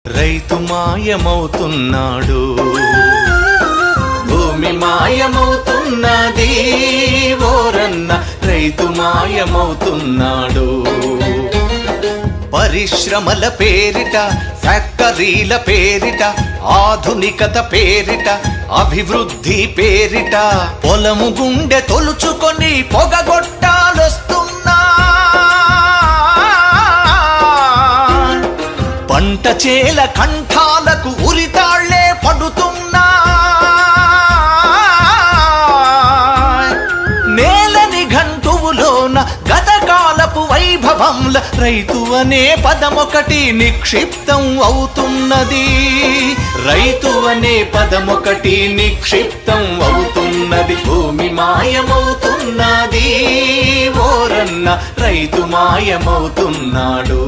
రైతు మాయమవుతున్నాడు, భూమి మాయమవుతున్నది ఓరన్న, రైతు మాయమవుతున్నాడు. పరిశ్రమల పేరిట, ఫ్యాక్టరీల పేరిట, ఆధునికత పేరిట, అభివృద్ధి పేరిట పొలము గుండె తొలుచుకొని పొగగొట్టాలొస్తున్నా. పంట చేల కంఠాలకు ఉరితాళ్లే పడుతున్నా. నేలని గంటువులోన గతకాలపు వైభవంల రైతు అనే పదమొకటి నిక్షిప్తం అవుతున్నది. రైతు అనే పదమొకటి నిక్షిప్తం అవుతున్నది. భూమి మాయమవుతున్నది ఓరన్న, రైతు మాయమవుతున్నాడు.